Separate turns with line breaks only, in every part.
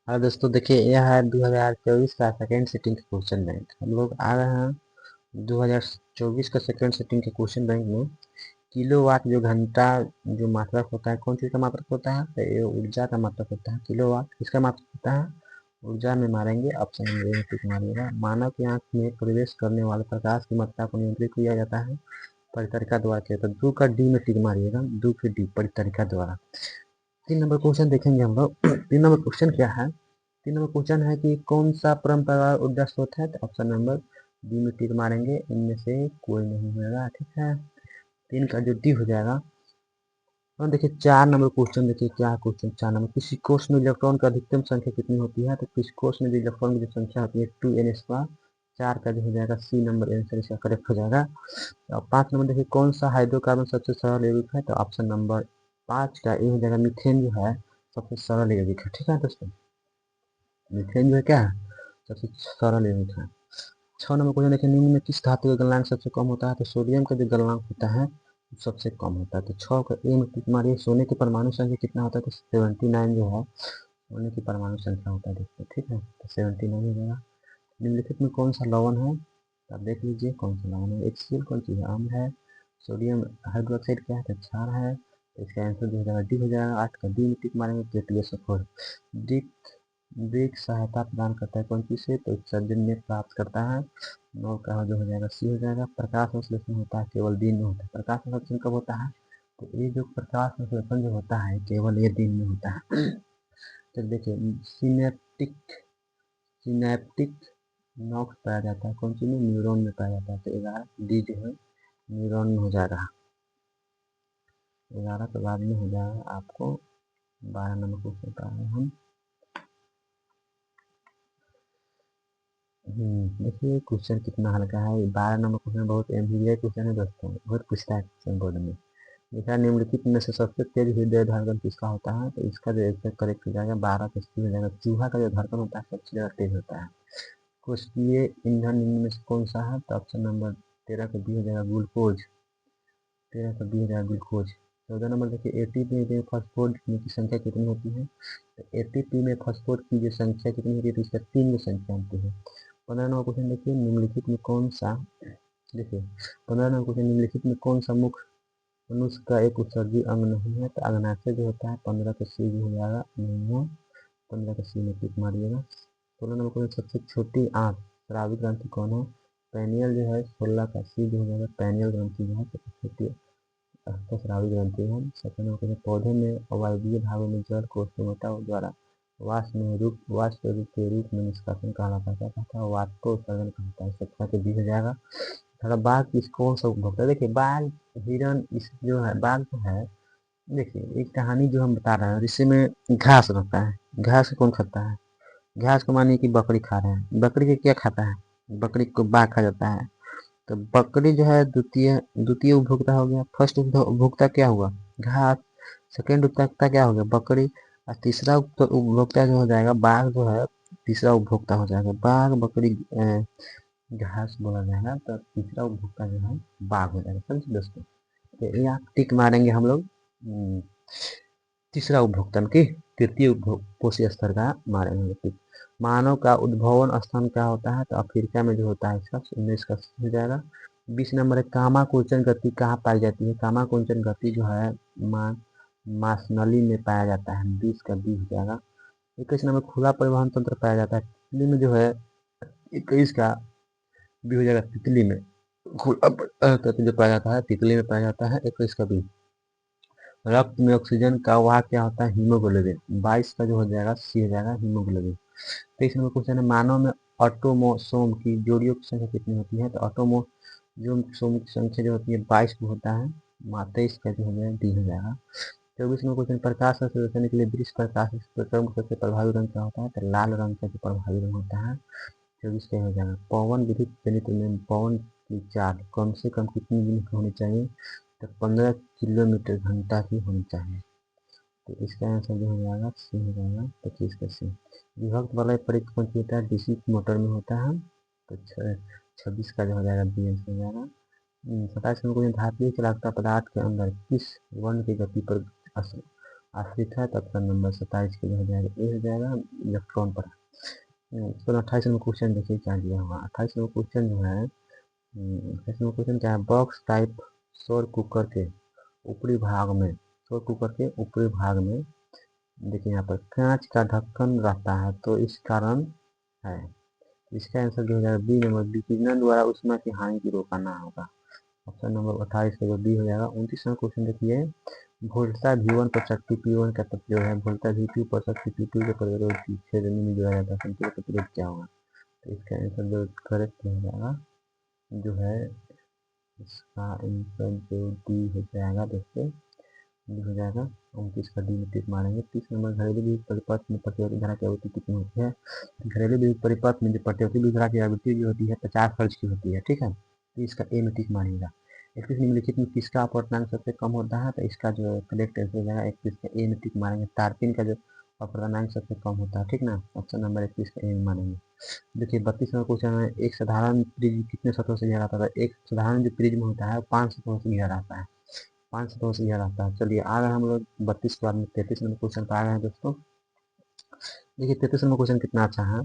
हाँ दोस्तों, देखिए यह है 2024 का सेकेंड सिटिंग के क्वेश्चन बैंक। हम लोग आ रहे हैं 2024 का सेकेंड सिटिंग के क्वेश्चन बैंक में। किलोवाट जो घंटा जो मात्रक होता है, कौन चीज़ का मात्रक होता है? तो ये ऊर्जा का मात्रक होता है। किलोवाट किसका मात्रक होता है? ऊर्जा में मारेंगे। ऑप्शन नंबर ए में टिक मारिएगा। मानव की आंख में प्रवेश करने वाले प्रकाश की मात्रा को नियंत्रित किया जाता है परितरिका द्वारा किया जाता है। दो का डी में टिक मारिएगा। दो के डी परितरिका द्वारा। 3 नंबर क्वेश्चन देखेंगे हम लोग। 3 नंबर क्वेश्चन क्या है? 3 नंबर क्वेश्चन है कि कौन सा परंपरागत ऊर्जा स्रोत है? तो ऑप्शन नंबर बी में टिक मारेंगे। इनमें से कोई नहीं होगा, ठीक है। 3 का जो डी हो जाएगा। और देखिए 4 नंबर क्वेश्चन, देखिए क्या क्वेश्चन 4 नंबर। किसी कोष में इलेक्ट्रॉन की अधिकतम संख्या कितनी होती है? तो किसी कोष में जो इलेक्ट्रॉन की जो संख्या होती है 2n²। 4 का जो हो जाएगा सी नंबर आंसर इसका करेक्ट हो जाएगा। और 5 नंबर देखिए कौन सा हाइड्रोकार्बन सबसे सरल यौगिक है? तो ऑप्शन नंबर 5 का ए हो जाएगा। मीथेन जो है सबसे सरल यौगिक है, ठीक है दोस्तों। मीथेन जो है क्या है? सबसे सरल यौगिक है। 6 नंबर क्वेश्चन देखिए निम्न में किस धातु का गलनांक सबसे कम होता है? तो सोडियम का जो गलनांक होता है वो सबसे कम होता है। तो 6 का ए में टिक मारिए। सोने की परमाणु संख्या कितना होता है? तो 79 जो है सोने की परमाणु संख्या होता है दोस्तों, ठीक है। तो 79 हो जाएगा। निम्नलिखित में कौन सा लवण है? तो आप देख लीजिए कौन सा लवण है। HCl कौन चीज़ है? अम्ल है। सोडियम हाइड्रोक्साइड क्या है? तो क्षार है। तो इसका आंसर जो हो जाएगा डी हो जाएगा। 8 का डी में टिक मारेंगे। जेटलियोसोफोर डी ड्रिक सहायता प्रदान करता है कौन चीज़ से? तो उत्सर्जन में प्राप्त करता है। 9 का जो हो जाएगा सी हो जाएगा। प्रकाश संश्लेषण होता है केवल दिन में होता है। प्रकाश संश्लेषण कब होता है? तो ये जो प्रकाश संश्लेषण जो होता है केवल ये दिन में होता है। तो देखिए सिनेप्टिक सिनेप्टिक नॉक्स पाया जाता है कौन सी में? न्यूरॉन में पाया जाता है। तो 11 डी जो है न्यूरॉन में हो जाएगा। 11 के बाद में हो जाएगा आपको 12 नंबर क्वेश्चन का है हम। देखिए क्वेश्चन कितना हल्का है। 12 नंबर क्वेश्चन बहुत एमसीक्यू क्वेश्चन है दोस्तों, बहुत पूछता है क्वेश्चन बोर्ड में। लिखा है निम्नलिखित में से सबसे तेज हृदय धड़कन किसका होता है? तो इसका जो आंसर करेक्ट हो जाएगा 12 का सी हो जाएगा। चूहा का जो धड़कन होता है सबसे ज़्यादा तेज होता है। कोशिकीय ईंधन निम्न में से कौन सा है? तो ऑप्शन नंबर 13 का बी हो जाएगा ग्लूकोज। 13 का बी हो जाएगा ग्लूकोज। 14 नंबर देखिए एटीपी में फॉस्फोर की संख्या कितनी होती है? तो एटीपी में फॉस्फोर की जो संख्या कितनी होती है? तो इसका 3 की संख्या होती है। 15 नंबर क्वेश्चन देखिए निम्नलिखित में कौन सा देखिए 15 नंबर क्वेश्चन निम्नलिखित में कौन सा मुख्य मनुष्य का एक उत्सर्जी अंग नहीं है? तो अग्नाशय जो होता है 15 का सी भी हो जाएगा, नहीं है। 15 का सी में टिक मारिएगा। 16 नंबर क्वेश्चन सबसे छोटी आंत स्रावी ग्रंथि कौन है? पेनियल जो है 16 का सी जो हो जाएगा। पेनियल ग्रंथि जो है सबसे छोटी स्रावी ग्रंथि है। 17 नंबर क्वेश्चन पौधे में अवायवीय भागों में जड़ को स्टोमेटा द्वारा वाष्प के रूप में निष्कासन कहा जाता है। क्या कहता है? वाष्पोत्सर्जन कहता है। 17 के बी हो जाएगा। थोड़ा बाघ किस कौन सा उपभोक्ता है? देखिए बाघ हिरन इस जो है बाघ जो है, देखिए एक कहानी जो हम बता रहे हैं जिससे में घास रहता है। घास को कौन खाता है? घास को मानिए कि बकरी खा रहे हैं। बकरी के क्या खाता है? बकरी को बाघ खा जाता है। तो बकरी जो है द्वितीय द्वितीय उपभोक्ता हो गया। फर्स्ट उपभोक्ता क्या हुआ? घास। सेकेंड उपभोक्ता क्या हो गया? बकरी। और तीसरा उपभोक्ता जो हो जाएगा बाघ जो है तीसरा उपभोक्ता हो जाएगा। बाघ बकरी घास बोला जाएगा तो तीसरा उपभोक्ता जो है बाघ हो जाएगा। समझे दोस्तों? तो यहाँ टिक मारेंगे हम लोग। तीसरा उपभोक्ता की तृतीय कोशी स्तर का मारेंगे टिक। मानव का उद्भवन स्थान क्या होता है? तो अफ्रीका में जो होता है इसका 19 का हो जाएगा। 20 नंबर है कामाकुंचन गति कहाँ पाई जाती है? कामाकुंचन गति जो है मासनली में पाया जाता है। 20 का बी हो जाएगा। 21 नंबर खुला परिवहन तंत्र पाया जाता है तितली में जो है। 21 का बी हो जाएगा तितली में। खुला तंत्र जो पाया जाता है तितली में पाया जाता है। 21 का बी। रक्त में ऑक्सीजन का वाहक क्या होता है? हीमोग्लोबिन। 22 का जो हो जाएगा सी हो जाएगा हीमोग्लोबिन। 23 नंबर क्वेश्चन है मानव में ऑटोमोसोम की जोड़ियों की संख्या कितनी होती है? तो ऑटोमोसोम की संख्या जो होती है 22 को होता है। 23 का जो हो जाएगा डी हो जाएगा। 24 नंबर क्वेश्चन प्रकाश संश्लेषण के लिए दृश्य प्रकाश स्पेक्ट्रम का सबसे प्रभावी रंग क्या होता है? तो लाल रंग का जो प्रभावी रंग होता है। 24 का हो जाएगा। पवन विद्युत जनित में पवन की चाल कम से कम कितनी यूनिट होनी चाहिए? तो 15 किलोमीटर घंटा की होनी चाहिए। तो इसका आंसर जो हो जाएगा सी हो जाएगा। 25 का सी। विभक्त वाला परीक्षण कौन सी होता है? डीसी मोटर में होता है। तो 26 का जो हो जाएगा बी आंसर हो जाएगा। 27 में कोई धात्विक चलाकता पदार्थ के अंदर किस वर्ण की गति पर आश्रित है, तो ऑप्शन नंबर 27 के जो हो जाएगा ए हो जाएगा, इलेक्ट्रॉन पर। तो 28 नंबर क्वेश्चन देखिए क्या दिया हुआ। 28 नंबर क्वेश्चन जो है, 28 नंबर क्वेश्चन क्या है, बॉक्स टाइप सौर कुकर के ऊपरी भाग में, सौर कुकर के ऊपरी भाग में देखिए यहाँ पर कांच का ढक्कन रहता है, तो इस कारण है। इसका आंसर जो हो जाएगा बी नंबर, विकिरण द्वारा उष्मा की हानि को रोकना होगा। ऑप्शन नंबर 28 का जो बी हो जाएगा। 29 नंबर क्वेश्चन देखिए, वोल्टा V1 पर शक्ति P1 का प्रतिरोध है, वोल्टा V2 पर शक्ति P2 के प्रतिरोध की श्रेणी में जोड़ा जाता है, संतुलित प्रतिरोध क्या होगा। तो इसका आंसर जो करेक्ट हो जाएगा जो है, इसका आंसर जो डी हो जाएगा दोस्तों, डी हो जाएगा। 29 का डी में टिक मारेंगे। 30 नंबर, घरेलू विद्युत परिपथ में प्रतिवर्ती धारा की आवृत्ति कितनी होती है। घरेलू विद्युत परिपथ में जो प्रतिवर्ती विद्युत धारा की आवृत्ति जो होती है 50 हर्ट्ज की होती है, ठीक है। तो इसका ए में टिक मारिएगा। 31 निम्नलिखित में किसका अपवर्तनांक सबसे कम होता है, तो इसका जो करेक्ट आंसर हो जाएगा 31 का ए में टिक मारेंगे। तारपीन का जो अपवर्तनांक सबसे कम होता है, ठीक ना। ऑप्शन नंबर 31 का ए में मानेंगे। देखिए 32 नंबर क्वेश्चन है, एक साधारण प्रिज्म कितने सतहों से घिरा रहता है। एक साधारण जो प्रिज्म होता है 5 सतहों से घिरा रहता है, 5 सतहों से घिरा रहता है। चलिए आ गए हम लोग 32 के बाद में 33 नंबर क्वेश्चन पर आ गए हैं दोस्तों। देखिए 33 नंबर क्वेश्चन कितना अच्छा है।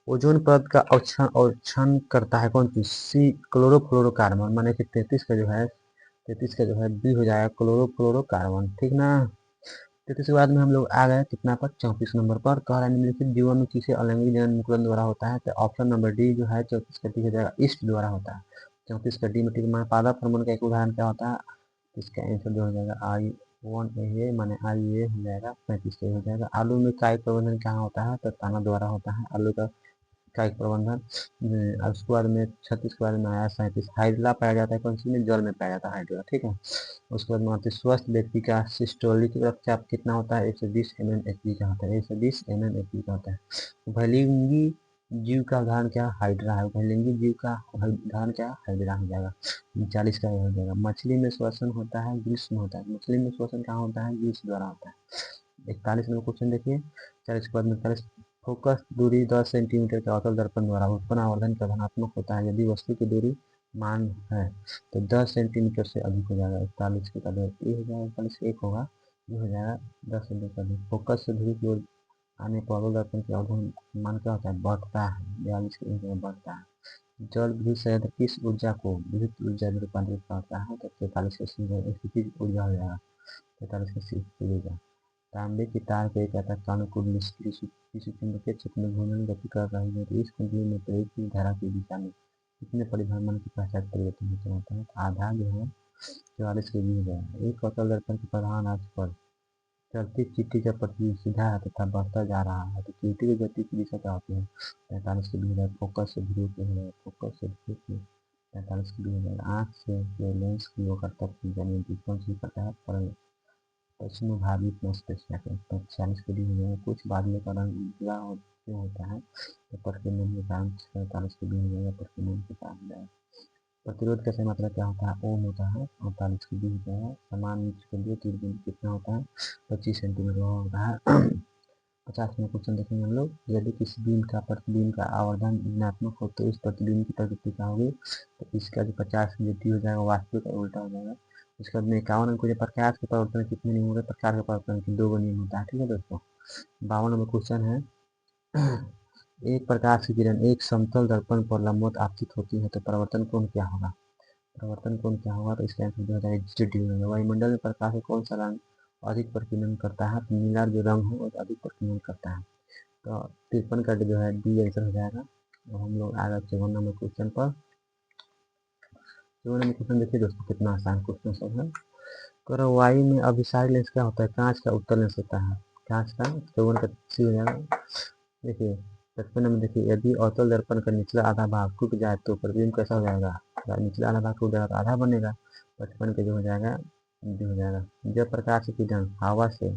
ओजोन परत का अवक्षण करता है कौन चीज, सी क्लोरोफ्लोरोकार्बन। माने कि 33 का जो है, 33 का जो है बी हो जाएगा, क्लोरोफ्लोरोकार्बन, ठीक ना। 33 के बाद में हम लोग आ गए कितना पर, 34 नंबर पर। कह रहा है निम्नलिखित जीवन में किसे अलैंगिक जनन अनुकूलन द्वारा होता है, तो ऑप्शन नंबर डी जो है 34 का डी हो जाएगा, ईस्ट द्वारा होता है। 34 का डी में ठीक माना। पादप हार्मोन का एक उदाहरण क्या होता है, इसका आंसर जो हो जाएगा I1A, माने IA हो जाएगा। 35 का हो जाएगा। आलू में कायिक प्रबंधन कहाँ होता है, तो ताना द्वारा होता है आलू का कायिक प्रबंधन। और उसके बाद में 36 के बाद में आया 37, हाइड्रा पाया जाता है कौन सी में, जल में पाया जाता है हाइड्रा, ठीक है। उसके बाद में आते स्वस्थ व्यक्ति का सिस्टोलिक रक्तचाप कितना होता है, 120 mmHg का होता है, 120 mmHg का होता है। उभयलिंगी जीव का उदाहरण क्या, हाइड्रा है। उभयलिंगी जीव का उदाहरण क्या, हाइड्रा हो जाएगा। 40 का हो जाएगा। मछली में श्वसन होता है, ग्रीष्म होता है। मछली में श्वसन कहाँ होता है, ग्रीष्म द्वारा होता है। 41 नंबर क्वेश्चन देखिए, 40 के बाद में 40, फोकस दूरी 10 सेंटीमीटर के अवतल दर्पण द्वारा उत्पन्न आवर्धन का धनात्मक होता है यदि वस्तु की दूरी मान है तो 10 सेंटीमीटर से अधिक हो जाएगा। 41 के बाद ये हो जाएगा, 41 एक होगा, ये हो जाएगा 10 सेंटीमीटर अधिक। फोकस से दूरी की ओर आने पर अवतल दर्पण के अवधि मान क्या होता है, बढ़ता है। 42 के एक बढ़ता है। जल विद्युत संयंत्र किस ऊर्जा को विद्युत ऊर्जा में रूपांतरित करता है, तो 43 का स्थितिज ऊर्जा हो जाएगा। 43 का स्थितिज ऊर्जा। तांबे की तार के एक आयताकार अनुकूल निष्क्रिय किसी चुंबकीय क्षेत्र में घूमने में गति कर रही है, तो इस कुंडली में प्रयुक्त की धारा की दिशा में कितने परिभ्रमण के पश्चात परिवर्तन होता रहता है, तो आधा जो है 44 के भी हो जाएगा। एक अवतल दर्पण के प्रधान अक्ष पर चलती चींटी का प्रतिबिंब सीधा है तथा बढ़ता जा रहा है, तो चींटी की गति की दिशा क्या होती है, 45 के भी हो जाएगा। फोकस से ध्रुव के हो जाएगा, फोकस से ध्रुव के 45 के भी हो जाएगा। आँख से जो लेंस की वो करता है यानी कौन सी करता है, पश्चिमी भारत में स्पेशल 46 के लिए हो जाएगा। कुछ बादलों का रंग उजला होता है, तो प्रतिबिंब के कारण 47 के लिए हो जाएगा, प्रतिबिंब के कारण जाएगा। प्रतिरोध का सही मात्रा क्या होता है, ओम होता है, 48 के लिए हो जाएगा। समान इंच के लिए दूरबीन कितना होता है, 25 सेंटीमीटर होता है। 50 में क्वेश्चन देखेंगे हम लोग, यदि किसी बीम का प्रतिबिंब का आवर्धन ऋणात्मक हो तो इस प्रतिबिंब की प्रकृति क्या होगी, तो इसका जो 50 की गति हो जाएगा वास्तविक और उल्टा हो जाएगा। उसके बाद में 51 अंक जो प्रकाश के परिवर्तन कितने नियम होते हैं, प्रकाश के परिवर्तन के 2 नियम होता है, ठीक है दोस्तों। 52 नंबर क्वेश्चन है, एक प्रकाश की किरण एक समतल दर्पण पर लंबवत आपतित होती है तो परिवर्तन कोण क्या होगा, परिवर्तन कोण क्या होगा, तो इसका आंसर जो हो जाएगा ZD हो जाएगा। वायुमंडल में प्रकाश का कौन सा रंग अधिक प्रतिबिंब करता है, तो नीला जो रंग है वो अधिक प्रतिबिंब करता है, तो 53 का जो है डी आंसर हो जाएगा। तो हम लोग आ गए 54 नंबर क्वेश्चन पर। 54 नंबर क्वेश्चन देखिए दोस्तों, कितना आसान क्वेश्चन सब है। करो वायु में अभिसारी लेंस क्या होता है, कांच का उत्तल लेंस होता है, कांच का। 54 का सी हो जाएगा। देखिए 55 में देखिए, यदि अवतल दर्पण का निचला आधा भाग टूट जाए तो प्रतिबिंब कैसा हो जाएगा, निचला आधा भाग टूट जाएगा तो आधा बनेगा। 55 का जो हो जाएगा, जो हो जाएगा। जब प्रकाश की किरण हवा से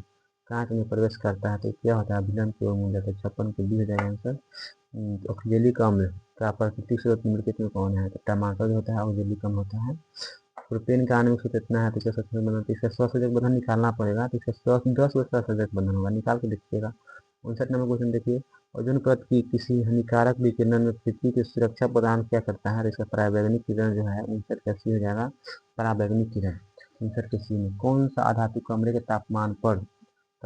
कांच में प्रवेश करता है तो क्या होता है, अभिलंब की ओर मुड़ जाता है। 56 के बी हो जाएगा आंसर। ऑक्जेलिक अम्ल का प्राकृतिक स्रोत निम्नलिखित में कौन है, तो टमाटर जो होता है ऑक्जेलिक अम्ल होता है। प्रोपेन का आणविक सूत्र इतना है, तो इसका सचेतक बंधन, तो इसका स्वसंयोजक बंधन निकालना पड़ेगा, तो इसका 10 का सचेतक बंधन होगा, निकाल के देखिएगा। 59 नंबर क्वेश्चन देखिए, ओजोन परत की किसी हानिकारक विकिरण में पृथ्वी की सुरक्षा प्रदान क्या करता है, तो इसका पराबैंगनी किरण जो है 59 का सी हो जाएगा, पराबैंगनी किरण। 59 के सी में कौन सा अधातु कमरे के तापमान पर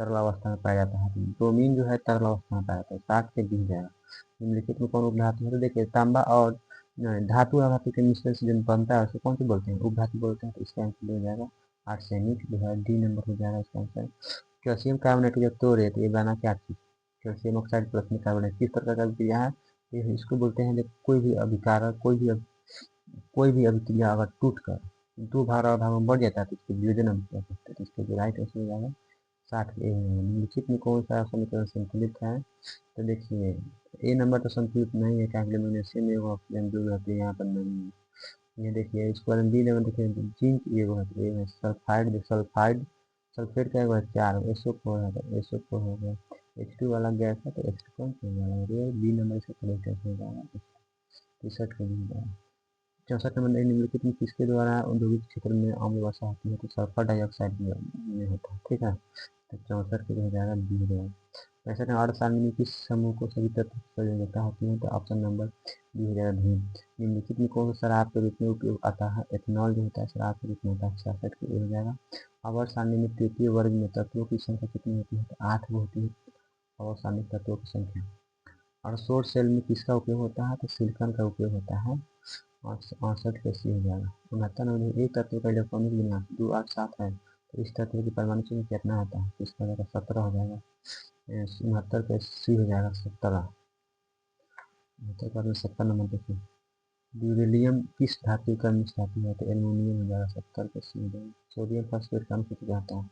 तरल अवस्था में पाया जाता है। तो ब्रोमीन जो है तरल अवस्था में पाया जाता है, 60 के 20 जाएगा। निम्नलिखित में कौन उपधातु है? तो देखिए तांबा और धातु और धातु के मिश्रण से जो बनता है उसे कौन से बोलते हैं? उपधातु बोलते हैं। तो इसका आंसर हो जाएगा आर्सेनिक, जो है डी नंबर हो जाएगा इसका आंसर। कैल्शियम कार्बोनेट जब तोड़े तो ये बना क्या चीज? कैल्शियम ऑक्साइड प्लस में कार्बोनेट। किस प्रकार का अभिक्रिया है? ये इसको बोलते हैं जब कोई भी अभिकारक कोई भी अभिक्रिया अगर टूट कर दो भाग और भाग में बढ़ जाता है तो इसको वियोजन अभिक्रिया कहते हैं। तो इसके जो राइट आंसर हो जाएगा 60 ए। निम्नलिखित में कौन सा समीकरण संतुलित है? तो देखिए ए नंबर तो संतुलित नहीं है, क्योंकि मैग्नीशियम में वो ऑक्सीजन दूर रहती है, यहाँ पर नहीं है। ये देखिए इसको बी नंबर देखिए जिंक एगो है, तो है सल्फाइड। सल्फेट का एगो है 4, SO4 है, तो SO4 हो गया। H2 वाला गैस है तो H2 कौन सा हो जाएगा? ये बी नंबर इसका करेक्ट आंसर हो जाएगा 63 के लिए जाएगा। 64 नंबर निम्नलिखित में किसके द्वारा औद्योगिक क्षेत्र में अम्ल वर्षा होती है? तो सल्फर डाइऑक्साइड में होता है, ठीक है। तो 64 के लिए हो जाएगा बी हो जाएगा। 65 में अर्ध सारणी किस समूह को सभी तत्व की प्रयोजकता होती है? तो ऑप्शन नंबर बी हो जाएगा धूम। निम्नलिखित में कौन सा शराब के रूप में उपयोग आता है? एथेनॉल जो होता है शराब के रूप में होता है। 66 के लिए हो जाएगा। अवर सारणी में तृतीय वर्ग में तत्वों की संख्या कितनी होती है? तो 8 होती है अवर सारणी तत्वों की संख्या। और सौर सेल में किसका उपयोग होता है? तो सिलिकॉन का उपयोग होता है। 68 के सी हो जाएगा। 69 में एक तत्व का इलेक्ट्रॉनिक विन्यास 2 8 7 है, तो इस तत्व की परमाणु संख्या कितना होता है? तो इसका जगह 17 हो जाएगा। 69 का सी हो जाएगा 17। 70 नंबर देखिए ड्यूरेलियम किस धातु का मिश्र धातु है? तो एल्यूमिनियम हो जाएगा। 70 का सी हो जाएगा। सोडियम फॉस्फेट का अनुसूचित जाता है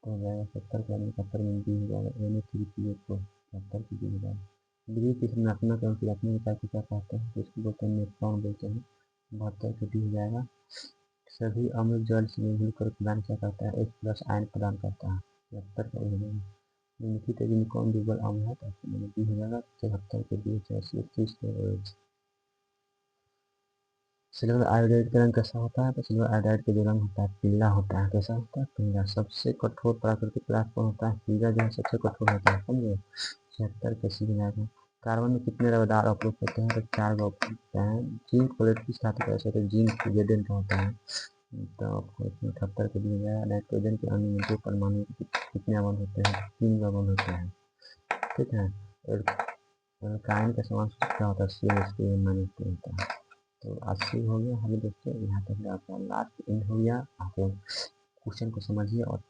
तो हो जाएगा 70 का 71 में डी हो जाएगा। Na3PO4 70 की डी हो जाएगा। द्वितीय की ऋणात्मक एवं ऋणात्मक इकाई को क्या कहते हैं? तो इसको बोलते हैं न्यूट्रॉन बोलते हैं। 72 के डी हो जाएगा। सभी अम्ल जल से मिलकर प्रदान क्या करता है? H+ आयन प्रदान करता है। 73 का ए हो जाएगा। निम्नलिखित में कौन दुर्बल अम्ल है? तो ऑप्शन नंबर बी हो जाएगा। 73 के डी हो जाएगा। 30 के OH। सिल्वर आयोडाइड का रंग कैसा होता है? तो सिल्वर आयोडाइड का जो रंग होता है पीला होता है। कैसा होता है? पीला। सबसे कठोर प्राकृतिक पदार्थ कौन होता है? हीरा जो है सबसे कठोर होता है, समझे। 76 के सी में जाएगा। कार्बन में कितने रबरदार अवरोध होते हैं? तो 4 गो होते हैं। जिंक प्लेट किस धातु का ऐसे? तो जिंक जेडेन का होता है। तो इसमें 78 के दिया गया। नाइट्रोजन के अणु में 2 परमाणु कितने अवर्ण होते हैं? 3 अवर्ण होते हैं, ठीक है। और कायन का समान सूत्र क्या होता है? CH2 - होता है। तो 80 हो गया। हमें दोस्तों यहाँ तक आपका लास्ट एंड हो गया। आप क्वेश्चन को समझिए और